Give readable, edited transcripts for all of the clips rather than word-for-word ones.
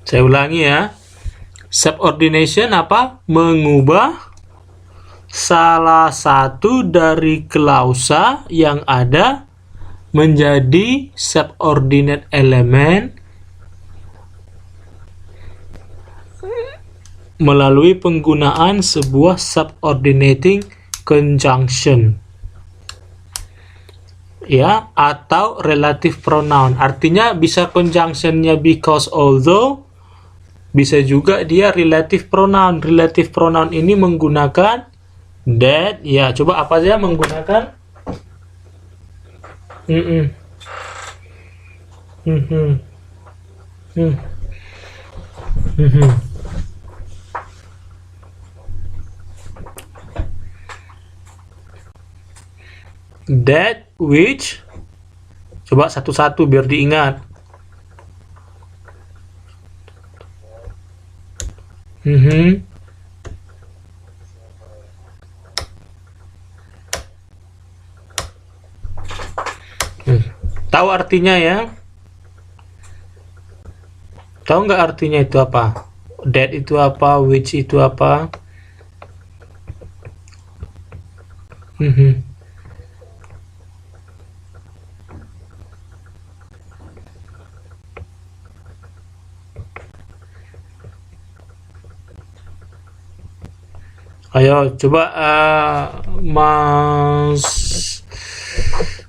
Saya ulangi ya. Subordination apa? Mengubah salah satu dari klausa yang ada menjadi subordinate element melalui penggunaan sebuah subordinating conjunction, ya, atau relative pronoun. Artinya bisa conjunctionnya because, although, bisa juga dia relative pronoun. Relative pronoun ini menggunakan that, ya. Coba apa saja menggunakan that which. Coba satu-satu biar diingat. Tahu artinya ya? Tahu nggak artinya itu apa? That itu apa? Which itu apa? Ayo coba Mas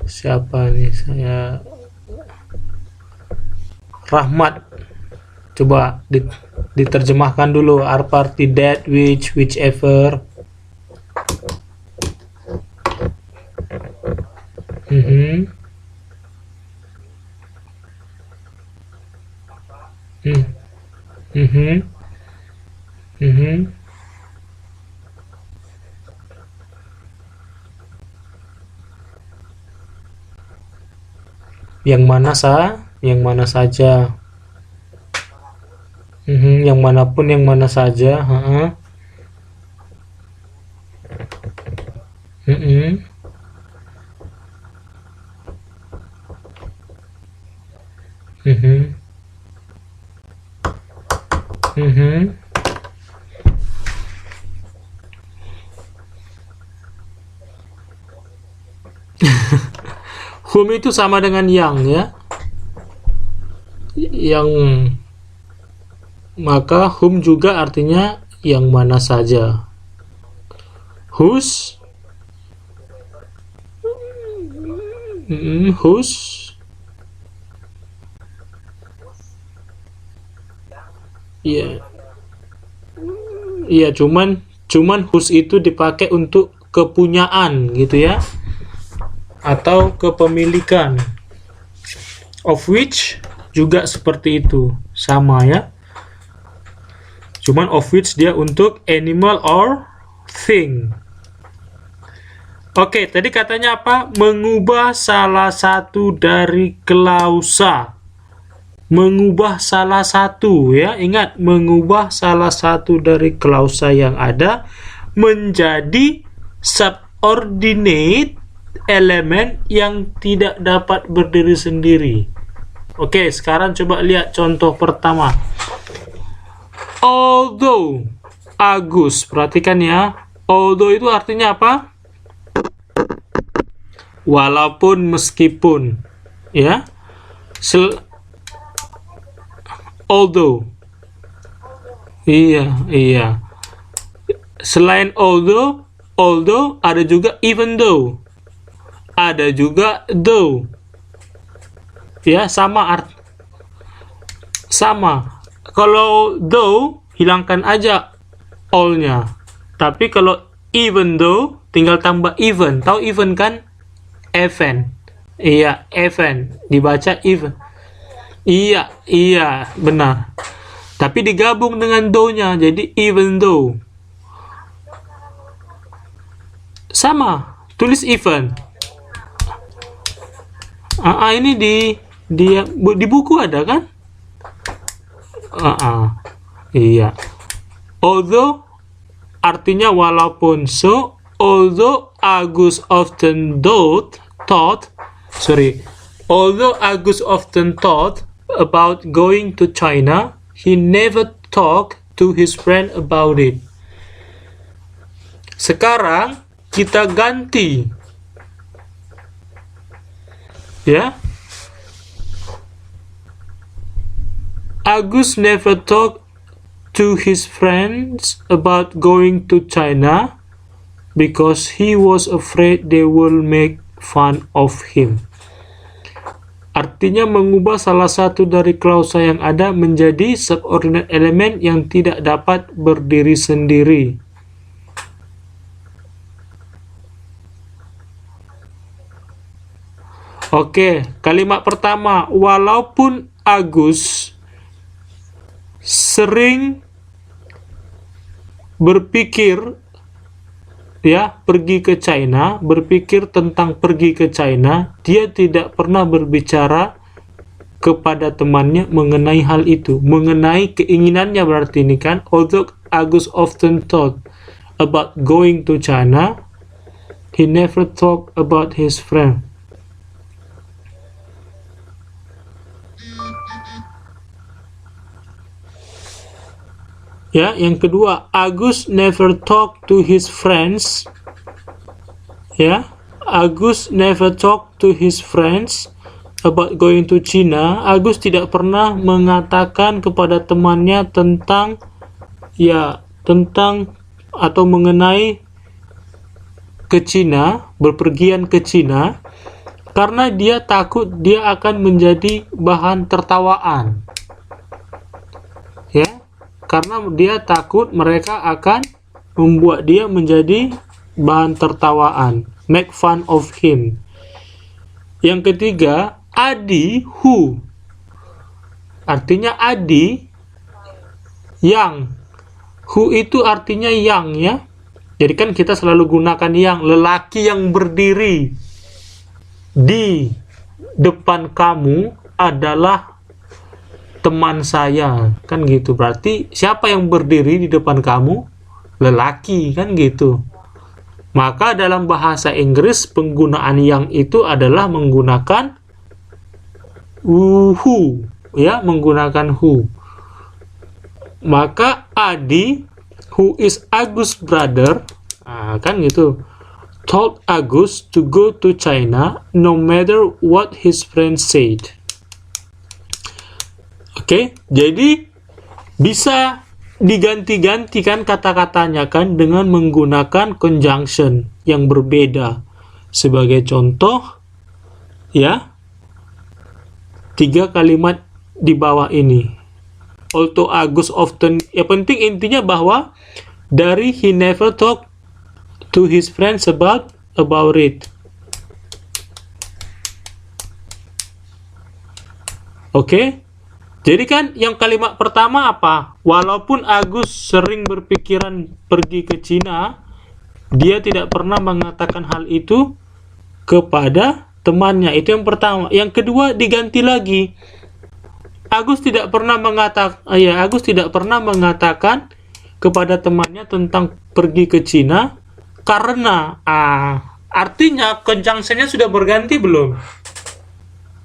siapa nih, saya Rahmat, coba diterjemahkan dulu arti that, which, whichever. Yang mana saja. Yang manapun, yang mana saja. Whom itu sama dengan yang, ya. Yang, maka whom juga artinya yang mana saja. Whose, whose, iya, iya, cuman whose itu dipakai untuk kepunyaan gitu ya, atau kepemilikan. Of which juga seperti itu, sama ya. Cuman of which dia untuk animal or thing. Oke, tadi katanya apa? Mengubah salah satu dari klausa. Mengubah salah satu, ya. Ingat, mengubah salah satu dari klausa yang ada menjadi subordinate elemen yang tidak dapat berdiri sendiri. Oke, sekarang coba lihat contoh pertama. Although Agus, perhatikan ya. Although itu artinya apa? Walaupun, meskipun, ya. Although. Iya. Selain although ada juga even though. Ada juga though. Ya, sama. Kalau though, hilangkan aja all-nya. Tapi kalau even though, tinggal tambah even. Tahu even kan? Even. Iya, even. Dibaca even. Iya, benar. Tapi digabung dengan though-nya, jadi even though. Sama, tulis even. Ini di buku ada kan? Iya. Although artinya walaupun. So, although Agus often thought about going to China, he never talked to his friend about it. Sekarang kita ganti, ya. Agus never talked to his friends about going to China because he was afraid they will make fun of him. Artinya mengubah salah satu dari klausa yang ada menjadi subordinate element yang tidak dapat berdiri sendiri. Oke, kalimat pertama, walaupun Agus sering berpikir pergi ke China, berpikir tentang pergi ke China, dia tidak pernah berbicara kepada temannya mengenai hal itu, mengenai keinginannya berarti ini kan. Although Agus often thought about going to China, he never talked about his friend. Ya, yang kedua, Agus never talk to his friends. Ya, Agus never talk to his friends about going to China. Agus tidak pernah mengatakan kepada temannya tentang atau mengenai ke China, berpergian ke China, karena dia takut dia akan menjadi bahan tertawaan. Ya. Karena dia takut mereka akan membuat dia menjadi bahan tertawaan, make fun of him. Yang ketiga, Adi who, artinya Adi yang, who itu artinya yang, ya. Jadi kan kita selalu gunakan yang, lelaki yang berdiri di depan kamu adalah teman saya, kan gitu. Berarti siapa yang berdiri di depan kamu? Lelaki, kan gitu. Maka dalam bahasa Inggris penggunaan yang itu adalah menggunakan who, ya, menggunakan who. Maka Adi, who is Agus' brother, kan gitu, told Agus to go to China no matter what his friends said. Oke, jadi bisa diganti-gantikan kata-katanya kan dengan menggunakan conjunction yang berbeda. Sebagai contoh, ya, 3 kalimat di bawah ini. Although Agus often, ya penting intinya bahwa dari he never talk to his friends about it. Oke? Jadi kan yang kalimat pertama apa? Walaupun Agus sering berpikiran pergi ke Cina, dia tidak pernah mengatakan hal itu kepada temannya. Itu yang pertama. Yang kedua diganti lagi. Agus tidak pernah mengatakan kepada temannya tentang pergi ke Cina karena artinya conjunction-nya sudah berganti belum?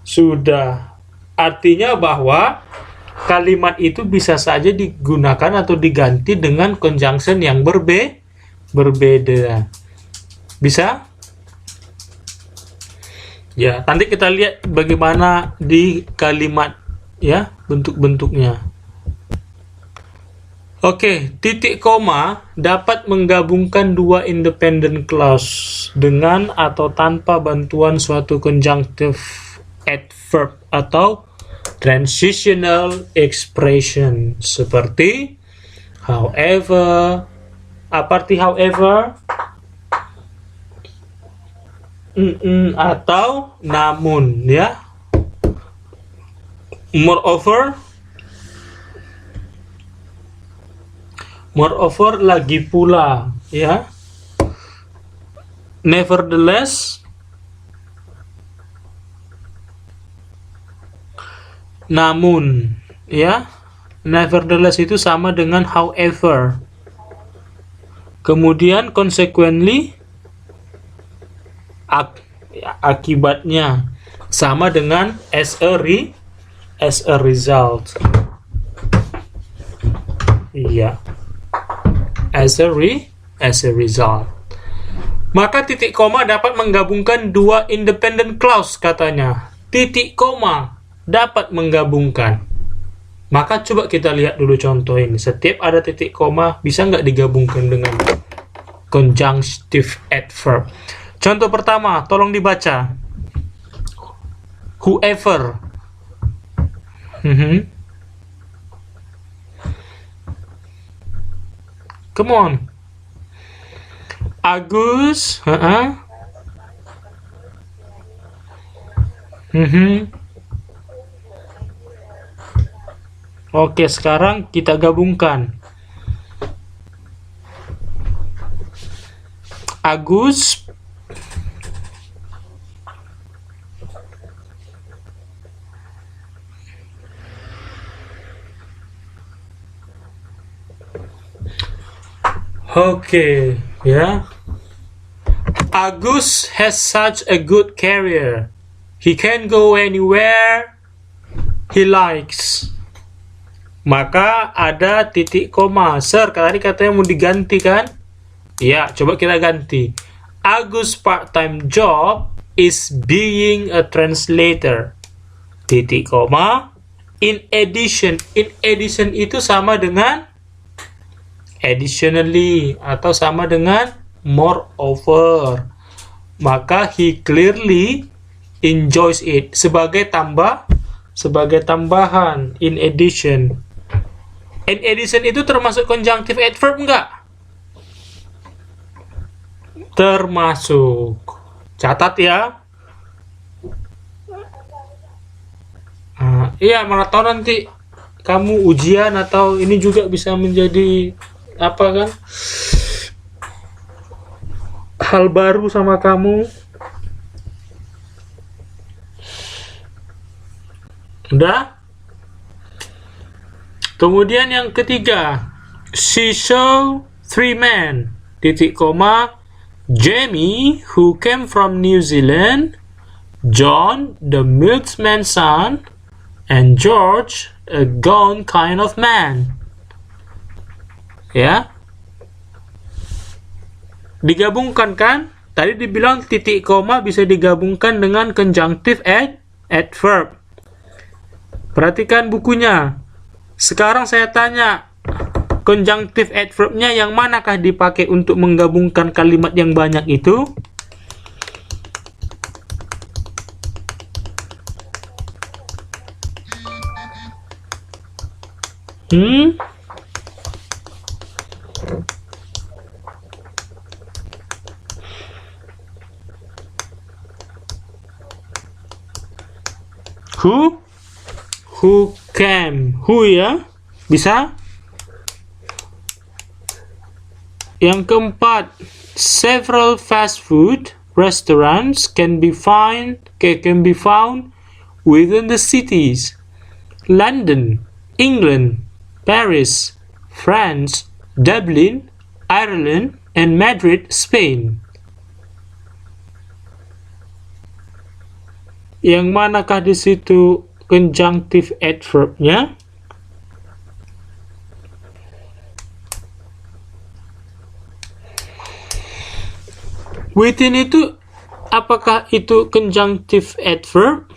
Sudah. Artinya bahwa kalimat itu bisa saja digunakan atau diganti dengan conjunction yang berbeda. Bisa? Ya, nanti kita lihat bagaimana di kalimat, ya, bentuk-bentuknya. Oke, titik koma dapat menggabungkan dua independent clause dengan atau tanpa bantuan suatu conjunctive adverb atau transitional expression seperti however, arti however, atau namun, ya. Moreover, lagi pula, ya. Nevertheless, namun, ya. Nevertheless itu sama dengan however. Kemudian consequently, akibatnya sama dengan as a result. Iya. As a result. Maka titik koma dapat menggabungkan dua independent clause katanya. Titik koma dapat menggabungkan. Maka coba kita lihat dulu contoh ini. Setiap ada titik koma, bisa nggak digabungkan dengan conjunctive adverb? Contoh pertama, tolong dibaca. Whoever. Come on. Agus. Oke, sekarang kita gabungkan. Agus Oke, ya. Agus has such a good career. He can go anywhere he likes. Maka ada titik koma. Sir, tadi katanya mau diganti kan? Ya, coba kita ganti. Agus' part-time job is being a translator. Titik koma. In addition. In addition itu sama dengan additionally atau sama dengan moreover. Maka he clearly enjoys it sebagai tambahan. In addition. In addition itu termasuk conjunctive adverb enggak? Termasuk. Catat ya. Iya, mana tahu nanti kamu ujian atau ini juga bisa menjadi apa kan? Hal baru sama kamu. Udah? Kemudian yang ketiga, she saw 3 men. Titik koma. Jamie, who came from New Zealand, John, the milkman's son, and George, a gaunt kind of man. Ya, digabungkan kan? Tadi dibilang titik koma bisa digabungkan dengan conjunctive adverb. Perhatikan bukunya. Sekarang saya tanya, conjunctive adverbnya yang manakah dipakai untuk menggabungkan kalimat yang banyak itu? Who came? Who ya? Bisa? Yang keempat, several fast food restaurants can be found within the cities: London, England, Paris, France, Dublin, Ireland, and Madrid, Spain. Yang manakah di situ conjunctive adverbnya? Within itu, apakah itu conjunctive adverb?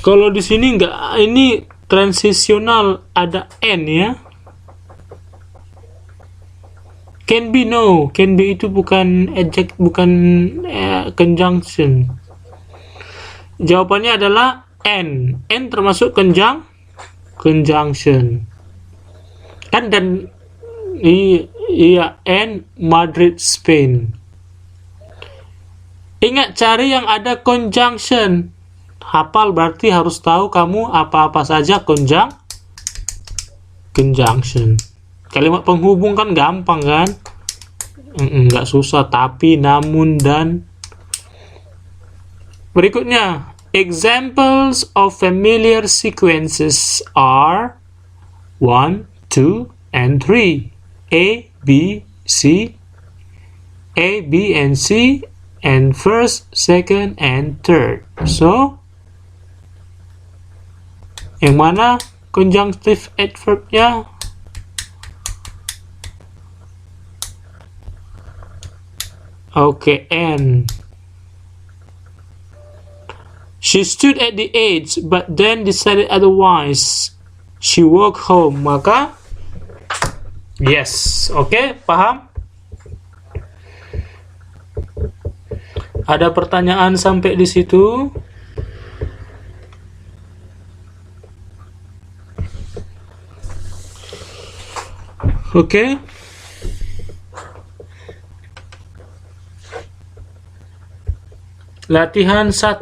Kalau di sini enggak, ini transisional, ada n ya. Can be, no. Can be itu bukan adjective, bukan conjunction. Jawabannya adalah n. N termasuk conjunction. Kan dan iya n Madrid, Spain. Ingat, cari yang ada conjunction. Hafal berarti harus tahu kamu apa-apa saja conjunction. Kalimat penghubung kan gampang kan? Nggak susah, tapi, namun, dan. Berikutnya, examples of familiar sequences are 1, 2, and 3. A, B, C, A, B, and C, and first, second, and third. So, yang mana conjunctive adverbnya? Okay, N. She stood at the edge, but then decided otherwise. She walked home. Maka, yes. Okay, paham? Ada pertanyaan sampai di situ? Oke. Latihan 1.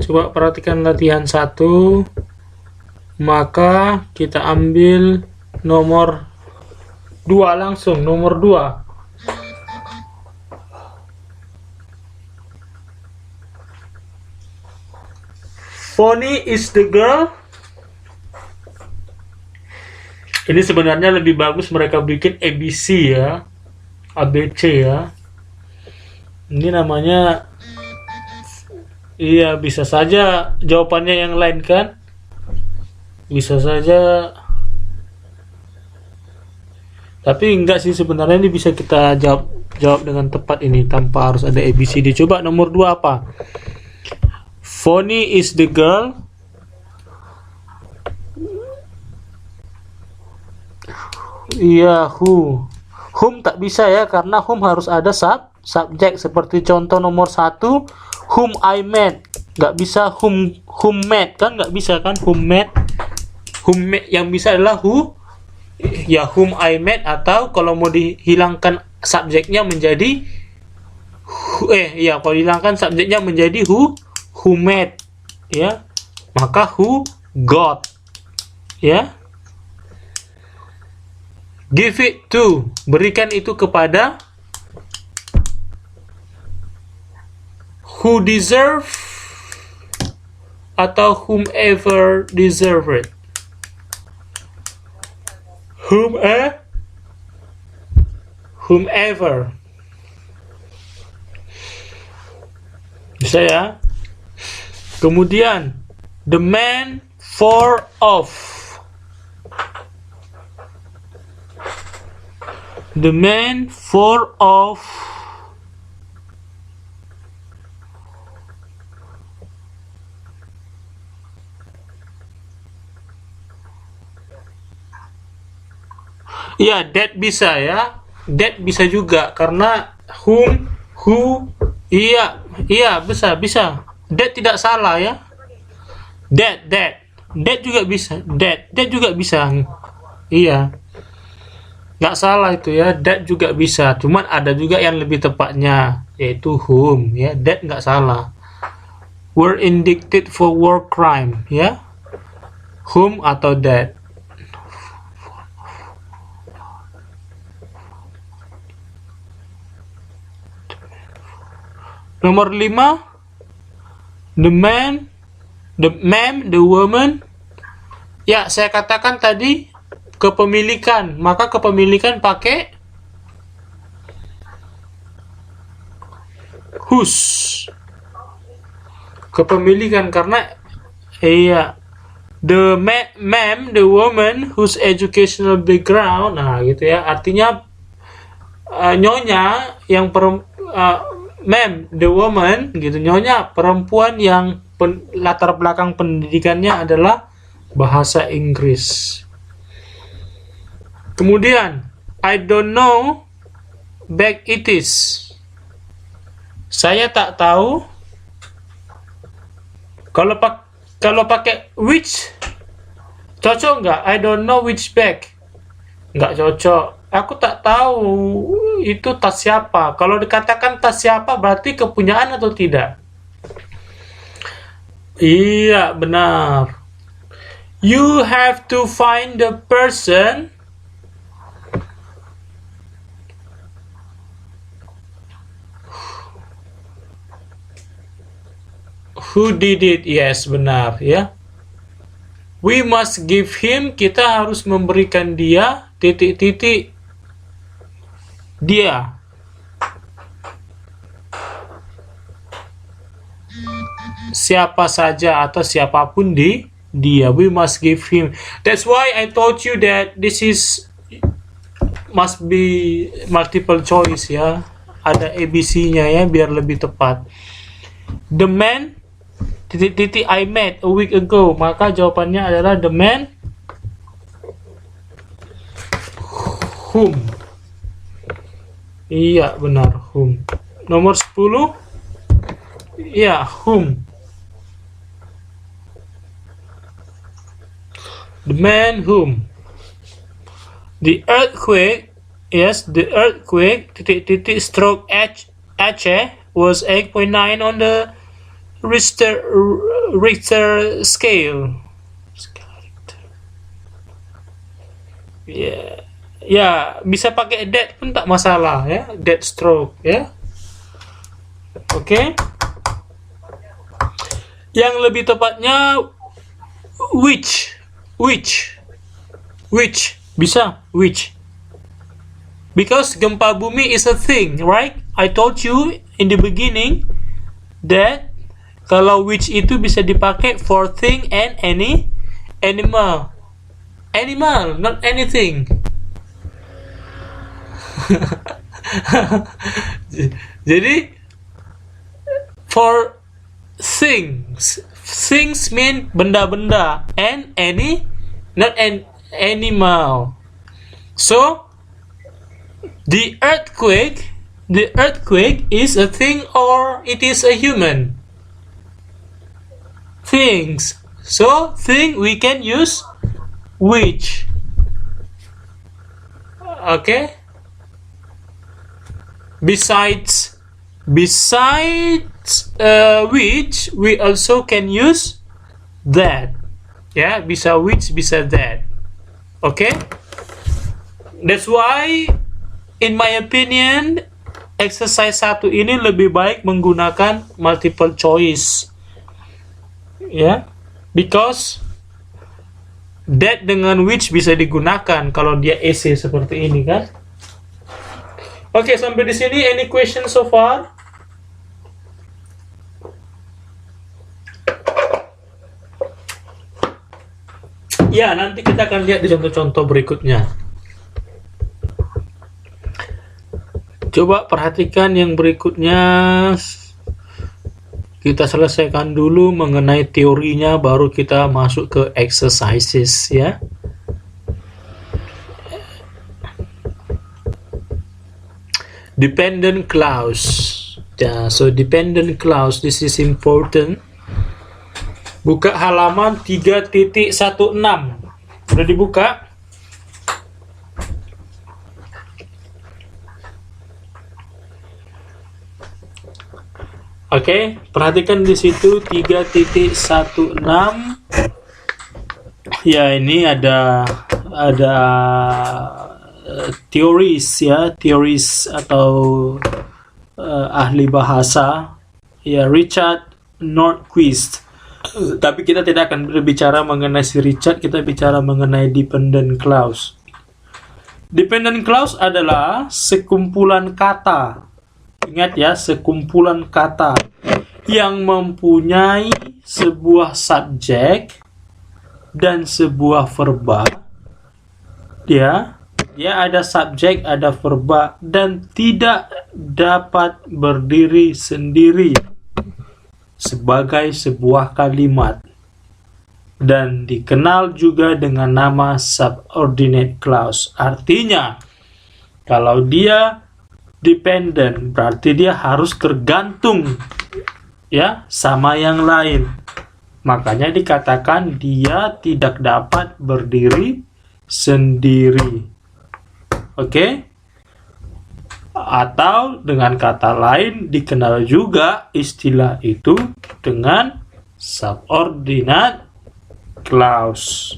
Coba perhatikan latihan 1. Maka kita ambil nomor 2 langsung, nomor 2. Fonny is the girl. Ini sebenarnya lebih bagus mereka bikin ABC ya, ABC ya. Ini namanya, iya bisa saja jawabannya yang lain kan? Bisa saja. Tapi enggak sih, sebenarnya ini bisa kita jawab dengan tepat ini tanpa harus ada ABCD. Coba nomor 2 apa? Fonny is the girl. Iya, who. Whom tak bisa ya, karena whom harus ada subjek. Seperti contoh nomor 1, whom I met. Nggak bisa whom met kan, nggak bisa kan whom met. Whom met yang bisa adalah who. Ya whom I met, atau kalau mau dihilangkan subjeknya menjadi kalau dihilangkan subjeknya menjadi who met ya, maka who got ya. Give it to, berikan itu kepada. Who deserve atau whomever deserve it. Whomever. Bisa ya. Kemudian the man for of. The man for of. Iya, that bisa ya. That bisa juga karena whom, who, iya bisa. That tidak salah ya. That juga bisa. That juga bisa. Iya. Nggak salah itu ya. That juga bisa. Cuman ada juga yang lebih tepatnya, yaitu whom ya. That nggak salah. Were indicted for war crime ya. Whom atau that. Nomor 5, the man, the ma'am, the woman. Ya, saya katakan tadi kepemilikan, maka kepemilikan pakai whose. Kepemilikan karena the ma'am, the woman whose educational background. Nah, gitu ya. Artinya nyonya yang ma'am, the woman, gitu, nyonya perempuan yang latar belakang pendidikannya adalah bahasa Inggris. Kemudian, I don't know bag it is. Saya tak tahu. Kalau pakai which, cocok nggak? I don't know which bag. Nggak cocok. Aku tak tahu itu tas siapa. Kalau dikatakan tas siapa berarti kepunyaan atau tidak? Iya, benar. You have to find the person Who did it? Yes, benar ya. We must give him, kita harus memberikan dia, titik-titik, dia. Siapa saja atau siapapun dia. We must give him. That's why I told you that this is must be multiple choice ya. Ada ABC-nya ya biar lebih tepat. The man titik-titik I met a week ago, maka jawabannya adalah the man whom. Iya benar, whom. Nomor 10. Iya, whom. The man whom. The earthquake, yes, the earthquake titik-titik stroke Aceh was 8.9 on the Richter scale. Ya, bisa pakai that pun tak masalah ya, that stroke ya. Oke. Yang lebih tepatnya which bisa which, because gempa bumi is a thing, right? I told you in the beginning that kalau which itu bisa dipakai for thing and any animal, not anything. Jadi for things mean benda-benda, and any, not an animal. So the earthquake is a thing or it is a human? Things. So thing we can use which. Okay. Besides which we also can use that. Ya, bisa which, bisa that. Okay? That's why in my opinion exercise 1 ini lebih baik menggunakan multiple choice. Ya. Because that dengan which bisa digunakan kalau dia essay seperti ini kan. Oke, sampai di sini any question so far? Ya, nanti kita akan lihat di contoh-contoh berikutnya. Coba perhatikan yang berikutnya. Kita selesaikan dulu mengenai teorinya, baru kita masuk ke exercises ya. Dependent clause. Yeah, so dependent clause, this is important. Buka halaman 3.16. Sudah dibuka? Oke, perhatikan di situ 3.16. Ya, ini ada teoris ya, teoris atau ahli bahasa ya, Richard Nordquist. Tapi kita tidak akan berbicara mengenai si Richard, kita bicara mengenai dependent clause. Dependent clause adalah sekumpulan kata. Ingat ya, sekumpulan kata yang mempunyai sebuah subjek dan sebuah verba. Ya, ada subjek, ada verba, dan tidak dapat berdiri sendiri sebagai sebuah kalimat, dan dikenal juga dengan nama subordinate clause. Artinya, kalau dia dependent, berarti dia harus tergantung ya sama yang lain. Makanya dikatakan dia tidak dapat berdiri sendiri. Oke? Atau dengan kata lain dikenal juga istilah itu dengan subordinate clause.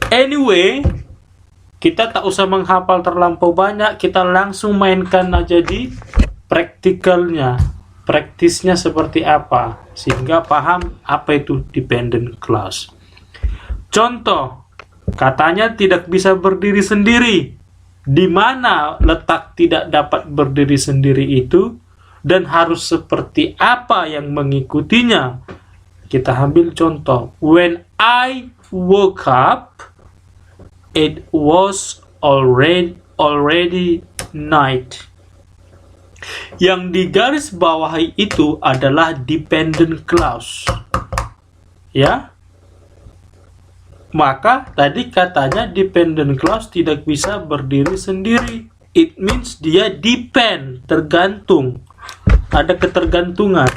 Anyway, kita tak usah menghafal terlampau banyak, kita langsung mainkan aja di praktikalnya. Praktisnya seperti apa? sehingga paham apa itu dependent clause. Contoh, katanya tidak bisa berdiri sendiri. Di mana letak tidak dapat berdiri sendiri itu, dan harus seperti apa yang mengikutinya? Kita ambil contoh. When I woke up, it was already night. Yang digaris bawahi itu adalah dependent clause. Ya. Maka tadi katanya dependent clause tidak bisa berdiri sendiri. It means dia depend, tergantung. Ada ketergantungan.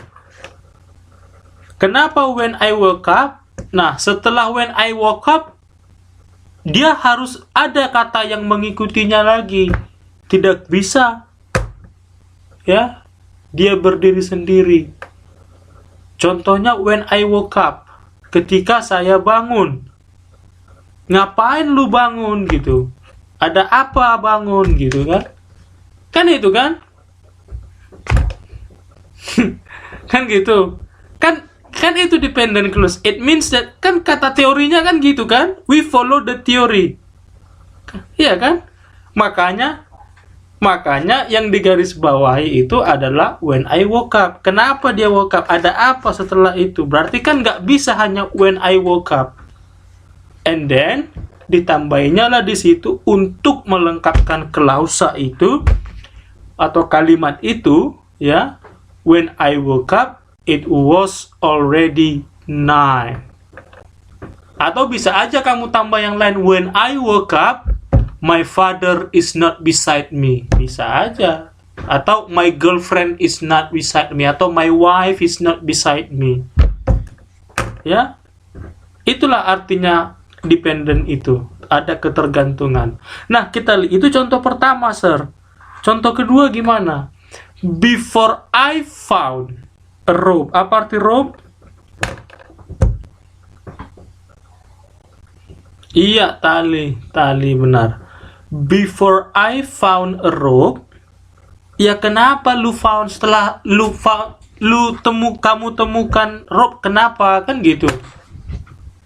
Kenapa when I woke up? Nah, setelah when I woke up, dia harus ada kata yang mengikutinya lagi. Tidak bisa. Ya, dia berdiri sendiri. Contohnya when I woke up, ketika saya bangun. Ngapain lu bangun gitu? Ada apa bangun gitu kan? Kan itu kan? Kan gitu. Kan itu dependent clause. It means that, kan kata teorinya kan gitu kan? We follow the theory. Iya kan? Makanya yang digaris bawahi itu adalah when I woke up. Kenapa dia woke up? Ada apa setelah itu? Berarti kan nggak bisa hanya when I woke up. And then ditambahinya lah di situ untuk melengkapkan klausa itu atau kalimat itu, ya. When I woke up, it was already night. Atau bisa aja kamu tambah yang lain. When I woke up, my father is not beside me. Bisa aja. Atau my girlfriend is not beside me. Atau my wife is not beside me. Ya. Itulah artinya dependent itu. Ada ketergantungan. Nah, kita lihat. Itu contoh pertama, sir. Contoh kedua gimana? Before I found a rope. Apa arti rope? Iya, tali benar. Before I found a rope. Ya, kenapa lu found setelah kamu temukan rope? Kenapa? Kan gitu.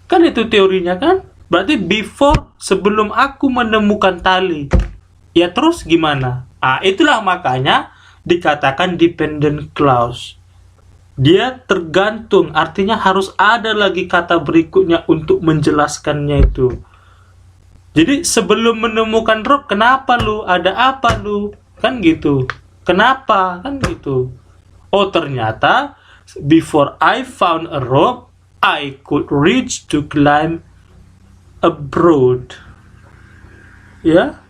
Kan itu teorinya kan? Berarti before, sebelum aku menemukan tali. Ya, terus gimana? Itulah makanya dikatakan dependent clause. Dia tergantung, artinya harus ada lagi kata berikutnya untuk menjelaskannya itu. Jadi sebelum menemukan rope, kenapa lu? Ada apa lu? Kan gitu. Kenapa? Kan gitu. Oh, ternyata before I found a rope, I could reach to climb abroad. Ya.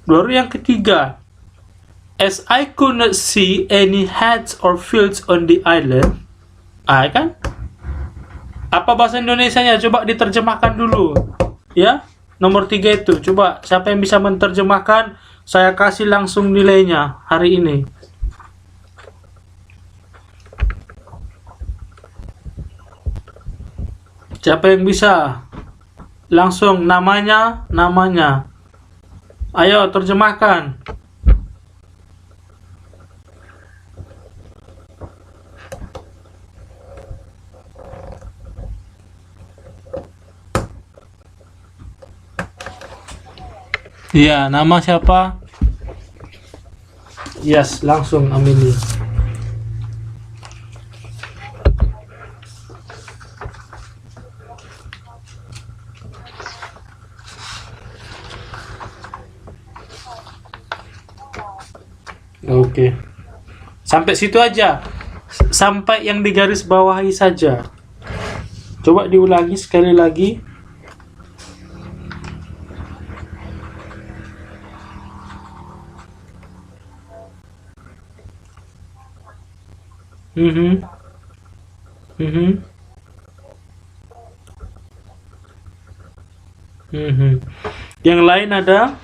Baru yang ketiga. As I could not see any heads or fields on the island. Kan? Apa bahasa Indonesianya? Coba diterjemahkan dulu. Ya. Nomor 3 itu. Coba siapa yang bisa menerjemahkan? Saya kasih langsung nilainya hari ini. Siapa yang bisa? Langsung namanya. Ayo terjemahkan. Iya, nama siapa? Yes, langsung Amini. Oke. Sampai situ aja. Sampai yang digaris bawahi saja. Coba diulangi sekali lagi. Yang lain ada?